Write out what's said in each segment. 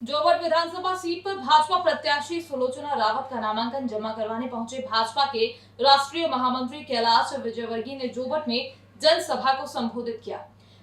जोबट विधानसभा seat पर भाजपा प्रत्याशी सुलोचना रावत का नामांकन जमा करवाने पहुंचे भाजपा के राष्ट्रीय महामंत्री कैलाश विजयवर्गीय ने जोबट में जनसभा को संबोधित किया।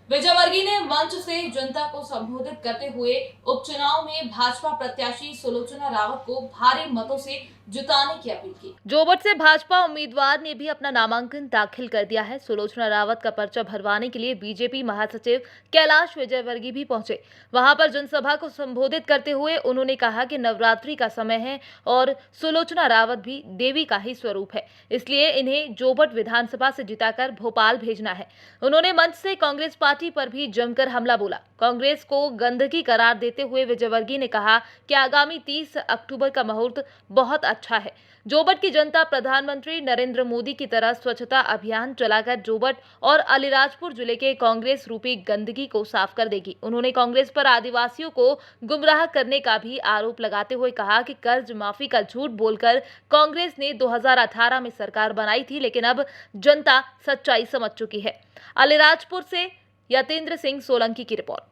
विजयवर्गीय ने मंच से जनता को संबोधित करते हुए उपचुनाव में भाजपा प्रत्याशी सुलोचना रावत को भारी मतों से जिताने की अपील की। जोबट से भाजपा उम्मीदवार ने भी अपना नामांकन दाखिल कर दिया है। सुलोचना रावत का पर्चा भरवाने के लिए बीजेपी महासचिव कैलाश विजयवर्गीय भी पहुंचे। वहां पर जनसभा को संबोधित करते हुए उन्होंने कहा कि नवरात्रि का समय है और सुलोचना रावत भी देवी का ही स्वरूप है, इसलिए इन्हें जोबट विधानसभा से जिताकर भोपाल भेजना है। उन्होंने मंच से कांग्रेस पार्टी पर भी जमकर हमला बोला। कांग्रेस को गंदगी करार देते हुए विजयवर्गीय ने कहा कि आगामी 30 अक्टूबर का मुहूर्त बहुत अच्छा है। जोबट की जनता प्रधानमंत्री नरेंद्र मोदी की तरह स्वच्छता अभियान चलाकर जोबट और अलीराजपुर जिले के कांग्रेस रूपी गंदगी को साफ कर देगी। उन्होंने कांग्रेस पर आदिवासियों को गुमराह करने का भी आरोप लगाते हुए कहा कि कर्ज माफी का झूठ बोलकर कांग्रेस ने 2018 में सरकार बनाई थी, लेकिन अब जनता सच्चाई समझ चुकी है। अलीराजपुर से यतेंद्र सिंह सोलंकी की रिपोर्ट।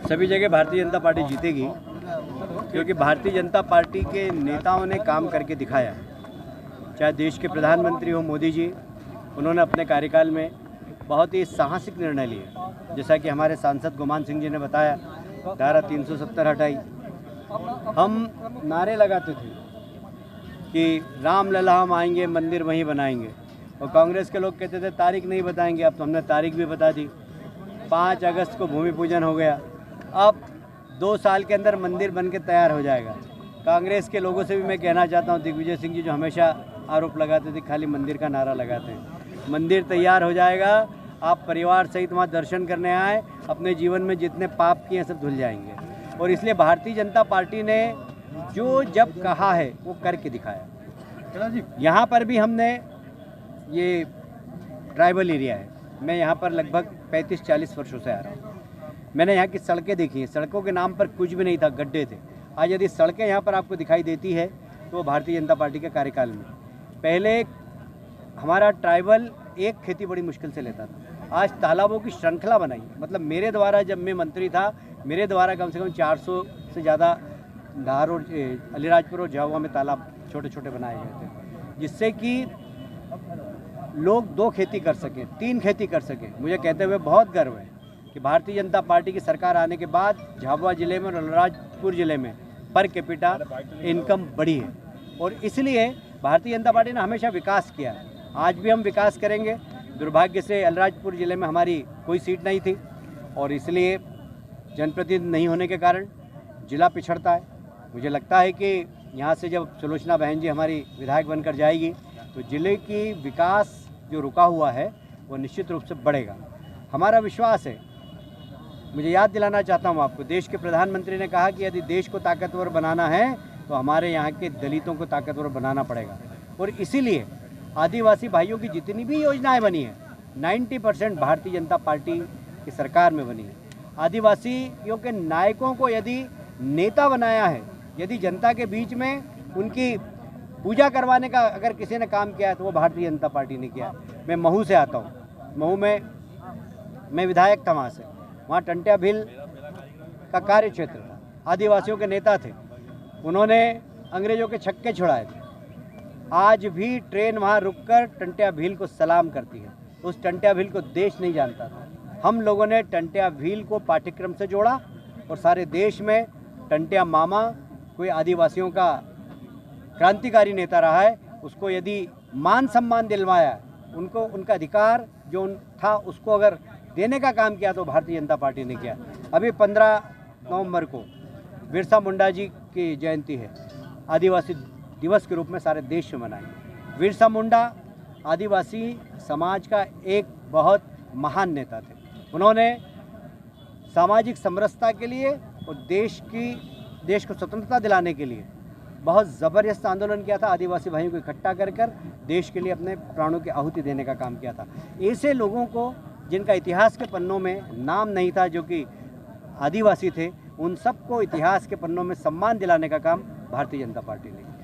सभी जगह भारतीय जनता पार्टी जीतेगी, क्योंकि भारतीय जनता पार्टी के नेताओं ने काम करके दिखाया। चाहे देश के प्रधानमंत्री हो मोदी जी, उन्होंने अपने कार्यकाल में बहुत ही साहसिक निर्णय लिए। जैसा कि हमारे सांसद गुमान सिंह जी ने बताया, धारा 370 हटाई। हम नारे लगाते थे कि राम लला हम आएंगे, मंदिर वहीं बनाएंगे, और कांग्रेस के लोग कहते थे तारीख नहीं बताएंगे। अब तो हमने तारीख भी बता दी। 5 अगस्त को भूमि पूजन हो गया। अब 2 साल के अंदर मंदिर बन के तैयार हो जाएगा। कांग्रेस के लोगों से भी मैं कहना चाहता हूं, दिग्विजय सिंह जी जो हमेशा आरोप लगाते थे खाली मंदिर का नारा लगाते हैं, मंदिर तैयार हो जाएगा। आप परिवार सहित वहाँ दर्शन करने आए, अपने जीवन में जितने पाप किए सब धुल जाएंगे। और इसलिए भारतीय जनता पार्टी ने जो जब कहा है वो करके दिखाया। यहाँ पर भी हमने, ये ट्राइबल एरिया है, मैं यहाँ पर लगभग 35-40 वर्षों से आ रहा हूँ। मैंने यहाँ की सड़कें देखी हैं। सड़कों के नाम पर कुछ भी नहीं था, गड्ढे थे। आज यदि सड़कें यहाँ पर आपको दिखाई देती है तो भारतीय जनता पार्टी के कार्यकाल में। पहले हमारा ट्राइबल एक खेती बड़ी मुश्किल से लेता था, आज तालाबों की श्रृंखला बनाई। मतलब मेरे द्वारा, जब मैं मंत्री था, मेरे द्वारा कम से कम 400 से ज़्यादा धार और अलीराजपुर और झाबुआ में तालाब छोटे छोटे बनाए गए थे, जिससे कि लोग 2 खेती कर सकें, 3 खेती कर सकें। मुझे कहते हुए बहुत गर्व है कि भारतीय जनता पार्टी की सरकार आने के बाद झाबुआ जिले में और अलीराजपुर जिले में पर कैपिटा इनकम बढ़ी है। और इसलिए भारतीय जनता पार्टी ने हमेशा विकास किया है। आज भी हम विकास करेंगे। दुर्भाग्य से अलीराजपुर जिले में हमारी कोई सीट नहीं थी, और इसलिए जनप्रतिनिधि नहीं होने के कारण जिला पिछड़ता है। मुझे लगता है कि यहाँ से जब सुलोचना बहन जी हमारी विधायक बनकर जाएगी तो जिले की विकास जो रुका हुआ है वो निश्चित रूप से बढ़ेगा। हमारा विश्वास है। मुझे याद दिलाना चाहता हूँ आपको, देश के प्रधानमंत्री ने कहा कि यदि देश को ताकतवर बनाना है तो हमारे यहाँ के दलितों को ताकतवर बनाना पड़ेगा। और इसीलिए आदिवासी भाइयों की जितनी भी योजनाएं बनी हैं, 90% भारतीय जनता पार्टी की सरकार में बनी है। आदिवासियों के नायकों को यदि नेता बनाया है, यदि जनता के बीच में उनकी पूजा करवाने का अगर किसी ने काम किया है तो वो भारतीय जनता पार्टी ने किया है। मैं महू से आता हूँ। महू में मैं विधायक था, वहाँ से, वहाँ टंटिया भील का कार्य क्षेत्र था। आदिवासियों के नेता थे, उन्होंने अंग्रेजों के छक्के छुड़ाए थे। आज भी ट्रेन वहाँ रुककर टंटिया भील को सलाम करती है। उस टंटिया भील को देश नहीं जानता था। हम लोगों ने टंटिया भील को पाठ्यक्रम से जोड़ा, और सारे देश में टंटिया मामा कोई आदिवासियों का क्रांतिकारी नेता रहा है, उसको यदि मान सम्मान दिलवाया, उनको उनका अधिकार जो था उसको अगर देने का काम किया तो भारतीय जनता पार्टी ने किया। अभी 15 नवंबर को बिरसा मुंडा जी की जयंती है, आदिवासी दिवस के रूप में सारे देश में मनाएंगे। बिरसा मुंडा आदिवासी समाज का एक बहुत महान नेता थे। उन्होंने सामाजिक समरसता के लिए और देश को स्वतंत्रता दिलाने के लिए बहुत ज़बरदस्त आंदोलन किया था। आदिवासी भाइयों को इकट्ठा कर देश के लिए अपने प्राणों की आहुति देने का काम किया था। ऐसे लोगों को जिनका इतिहास के पन्नों में नाम नहीं था, जो कि आदिवासी थे, उन सबको इतिहास के पन्नों में सम्मान दिलाने का काम भारतीय जनता पार्टी ने किया।